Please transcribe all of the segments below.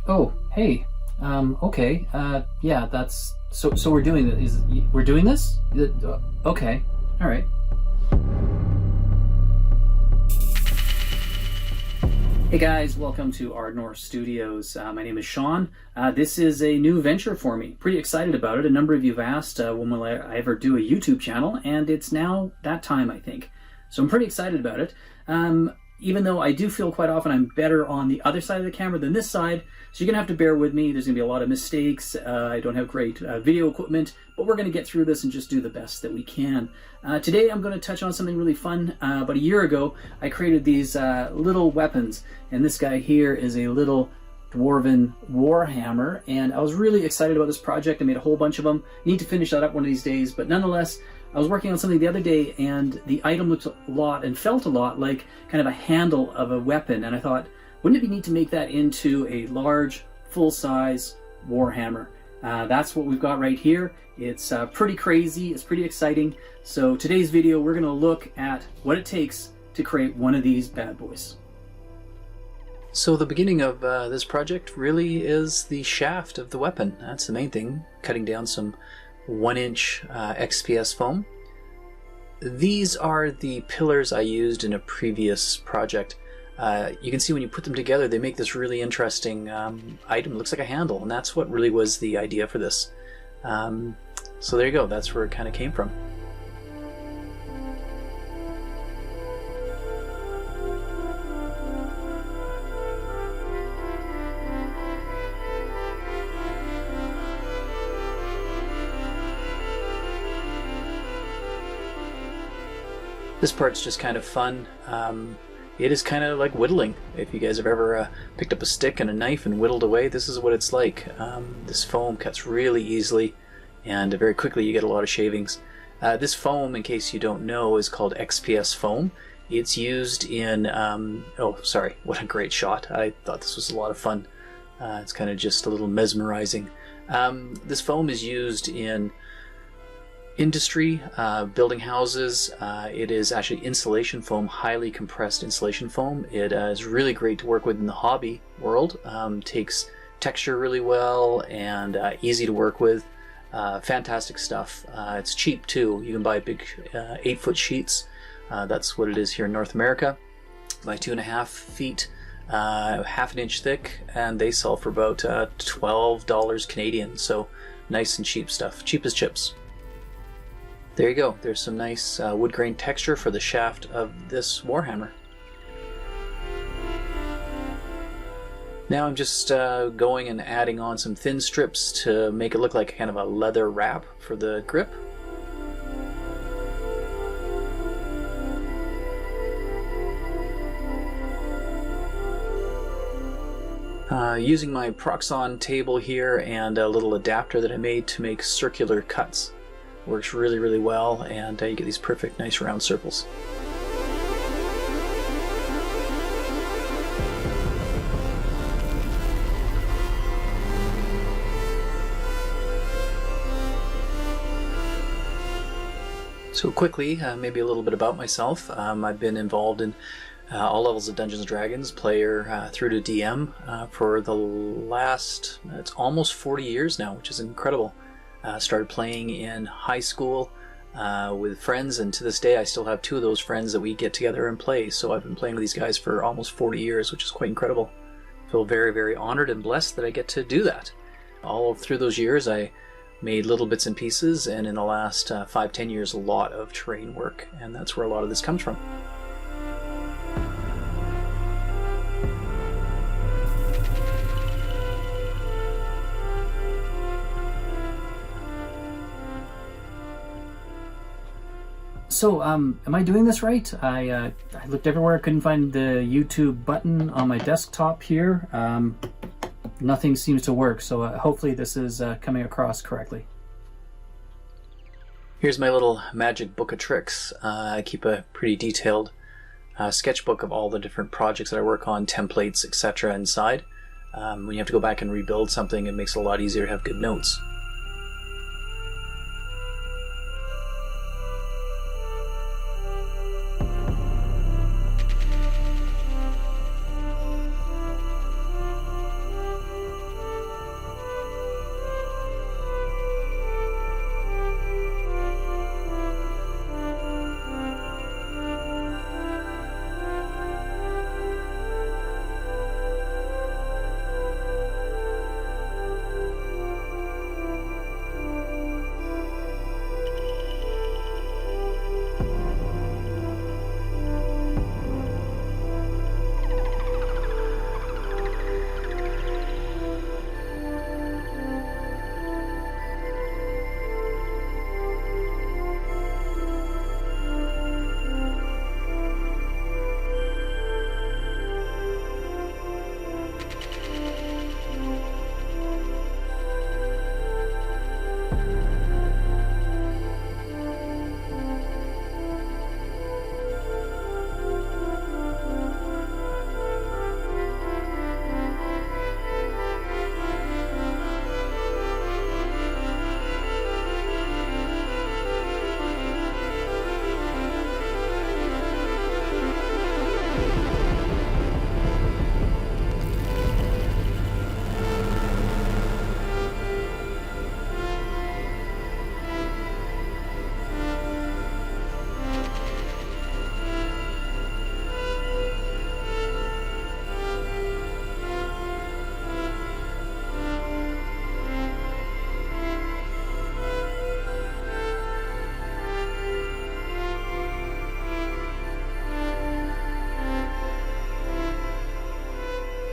Oh, hey. Okay. Yeah, that's so we're doing we're doing this? Okay. All right. Hey guys, welcome to Aardnor Studios. My name is Sean. This is a new venture for me. Pretty excited about it. A number of you have asked when will I ever do a YouTube channel, and it's now that time, I think. So I'm pretty excited about it. Even though I do feel quite often I'm better on the other side of the camera than this side, so you're going to have to bear with me. There's going to be a lot of mistakes. I don't have great video equipment, but we're going to get through this and just do the best that we can. Today I'm going to touch on something really fun. About a year ago, I created these little weapons, and this guy here is a little Dwarven Warhammer, and I was really excited about this project. I made a whole bunch of them. Need to finish that up one of these days, but nonetheless, I was working on something the other day, and the item looked a lot and felt a lot like kind of a handle of a weapon, and I thought, wouldn't it be neat to make that into a large, full-size Warhammer? That's what we've got right here. It's pretty crazy, it's pretty exciting. So today's video, we're going to look at what it takes to create one of these bad boys. So the beginning of this project really is the shaft of the weapon. That's the main thing, cutting down some 1-inch XPS foam. These are the pillars I used in a previous project. You can see when you put them together they make this really interesting item. It looks like a handle, and that's what really was the idea for this. So there you go, that's where it kind of came from. This part's just kind of fun. It is kind of like whittling. If you guys have ever picked up a stick and a knife and whittled away, this is what it's like. This foam cuts really easily, and very quickly you get a lot of shavings. This foam, in case you don't know, is called XPS Foam. It's used in... oh, sorry, what a great shot. I thought this was a lot of fun. It's kind of just a little mesmerizing. This foam is used in industry, building houses. It is actually insulation foam, highly compressed insulation foam. It is really great to work with in the hobby world. Takes texture really well and easy to work with. Fantastic stuff. It's cheap too. You can buy big 8-foot sheets. That's what it is here in North America. By 2.5 feet, half an inch thick, and they sell for about $12 Canadian. So nice and cheap stuff. Cheap as chips. There you go. There's some nice wood grain texture for the shaft of this Warhammer. Now I'm just going and adding on some thin strips to make it look like kind of a leather wrap for the grip. Using my Proxon table here and a little adapter that I made to make circular cuts. Works really, really well, and you get these perfect, nice round circles. So quickly, maybe a little bit about myself. I've been involved in all levels of Dungeons & Dragons, player through to DM, for the last, it's almost 40 years now, which is incredible. Started playing in high school with friends, and to this day I still have 2 of those friends that we get together and play. So I've been playing with these guys for almost 40 years, which is quite incredible. I feel very, very honored and blessed that I get to do that. All through those years I made little bits and pieces, and in the last 5-10 years a lot of terrain work, and that's where a lot of this comes from. So, am I doing this right? I looked everywhere, couldn't find the YouTube button on my desktop here. Nothing seems to work, so hopefully this is coming across correctly. Here's my little magic book of tricks. I keep a pretty detailed sketchbook of all the different projects that I work on, templates, etc. inside. When you have to go back and rebuild something, it makes it a lot easier to have good notes.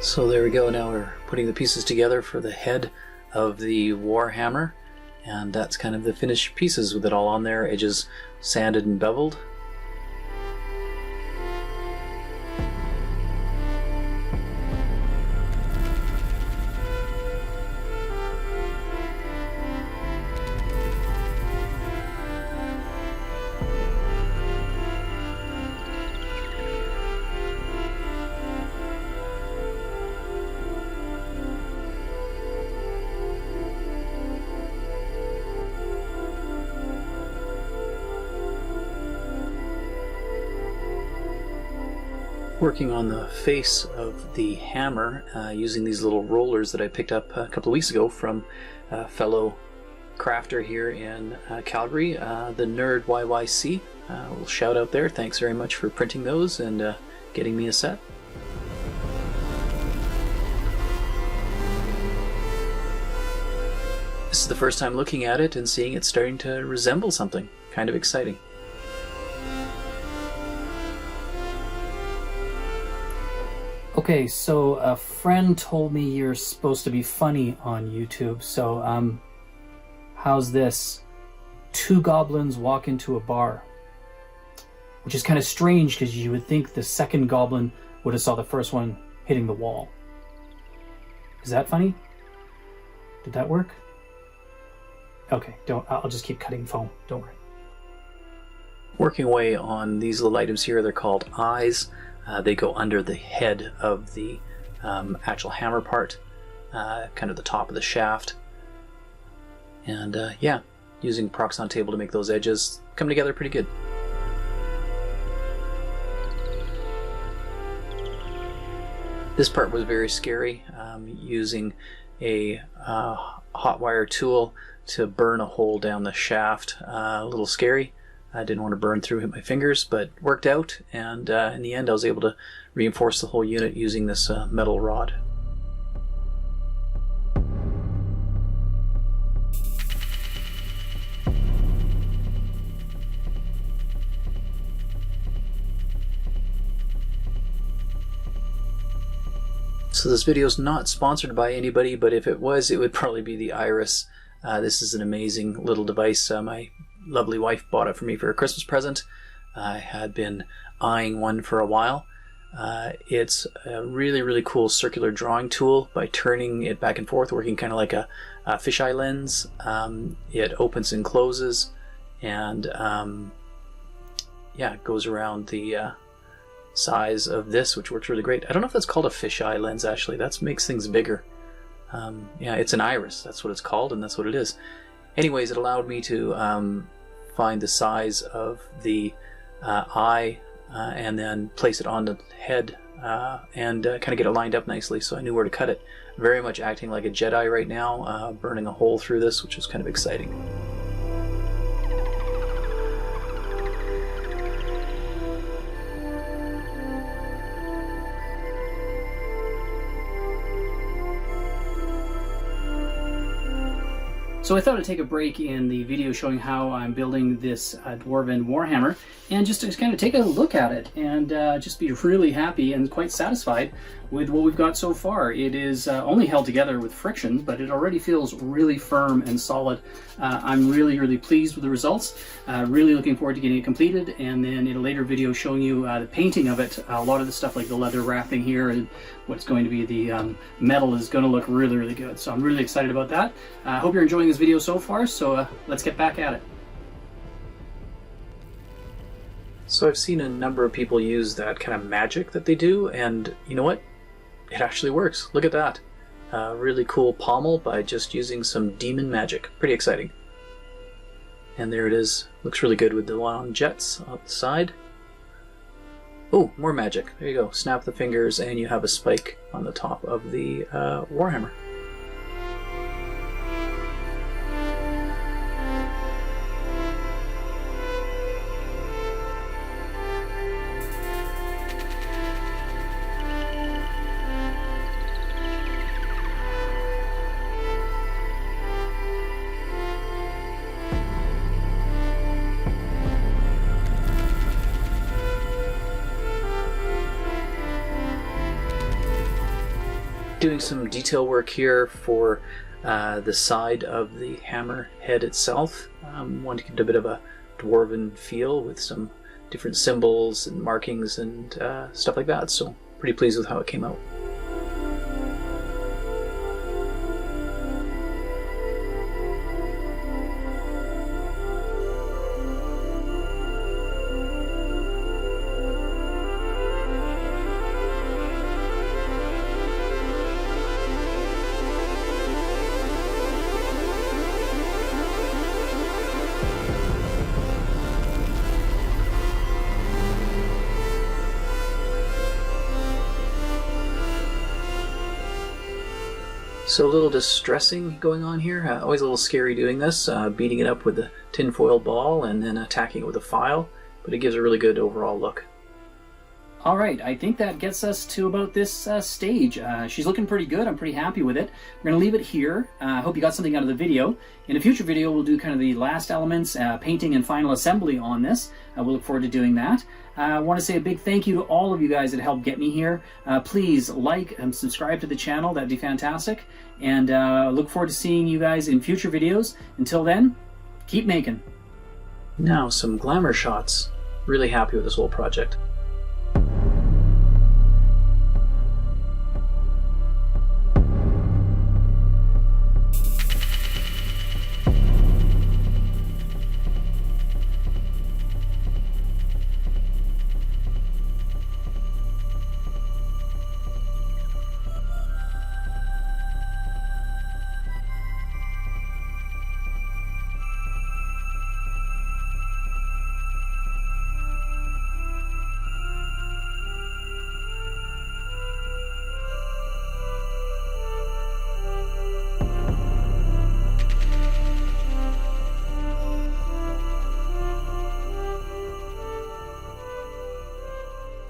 So there we go, now we're putting the pieces together for the head of the Warhammer, and that's kind of the finished pieces with it all on there, edges sanded and beveled. Working on the face of the hammer using these little rollers that I picked up a couple of weeks ago from a fellow crafter here in Calgary, the Nerd YYC. A little shout out there. Thanks very much for printing those and getting me a set. This is the first time looking at it and seeing it starting to resemble something. Kind of exciting. Okay, so a friend told me you're supposed to be funny on YouTube, so how's this? 2 goblins walk into a bar. Which is kind of strange because you would think the second goblin would have saw the first one hitting the wall. Is that funny? Did that work? Okay, I'll just keep cutting foam, don't worry. Working away on these little items here, they're called eyes. They go under the head of the actual hammer part, kind of the top of the shaft. And yeah, using Proxxon table to make those edges come together pretty good. This part was very scary, using a hot wire tool to burn a hole down the shaft. A little scary. I didn't want to burn through, hit my fingers, but worked out, and in the end I was able to reinforce the whole unit using this metal rod. So this video is not sponsored by anybody, but if it was, it would probably be the Iris. This is an amazing little device. My lovely wife bought it for me for a Christmas present. I had been eyeing one for a while. It's a really, really cool circular drawing tool. By turning it back and forth, working kind of like a fisheye lens, it opens and closes, and yeah, it goes around the size of this, which works really great. I don't know if that's called a fisheye lens, actually. That makes things bigger. Yeah, it's an iris, that's what it's called, and that's what it is. Anyways, it allowed me to find the size of the eye and then place it on the head and kind of get it lined up nicely, so I knew where to cut it. Very much acting like a Jedi right now, burning a hole through this, which is kind of exciting. So I thought I'd take a break in the video showing how I'm building this Dwarven Warhammer and just to kind of take a look at it and just be really happy and quite satisfied with what we've got so far. It is only held together with friction, but it already feels really firm and solid. I'm really, really pleased with the results. Really looking forward to getting it completed, and then in a later video showing you the painting of it. A lot of the stuff like the leather wrapping here and what's going to be the metal is going to look really, really good. So I'm really excited about that. I hope you're enjoying this video so far, so let's get back at it. So I've seen a number of people use that kind of magic that they do, and you know what? It actually works. Look at that. Really cool pommel by just using some demon magic. Pretty exciting. And there it is. Looks really good with the long jets on the side. Oh, more magic. There you go. Snap the fingers and you have a spike on the top of the Warhammer. doing some detail work here for the side of the hammer head itself. Wanted to give it a bit of a dwarven feel with some different symbols and markings and stuff like that, so pretty pleased with how it came out. So a little distressing going on here. Always a little scary doing this, beating it up with a tinfoil ball and then attacking it with a file, but it gives a really good overall look. All right, I think that gets us to about this stage. She's looking pretty good. I'm pretty happy with it. We're going to leave it here. I hope you got something out of the video. In a future video, we'll do kind of the last elements, painting and final assembly on this. We'll look forward to doing that. I want to say a big thank you to all of you guys that helped get me here. Please like and subscribe to the channel. That'd be fantastic. And look forward to seeing you guys in future videos. Until then, keep making. Now, some glamour shots. Really happy with this whole project.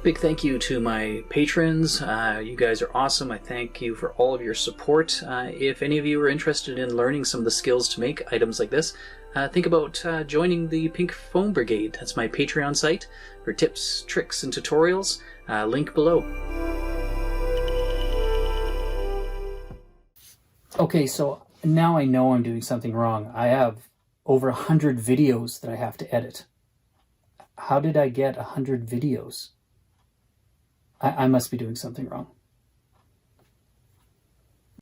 Big thank you to my patrons. You guys are awesome. I thank you for all of your support. If any of you are interested in learning some of the skills to make items like this, think about joining the Pink Foam Brigade. That's my Patreon site for tips, tricks, and tutorials. Link below. Okay, so now I know I'm doing something wrong. I have over 100 videos that I have to edit. How did I get 100 videos? I must be doing something wrong.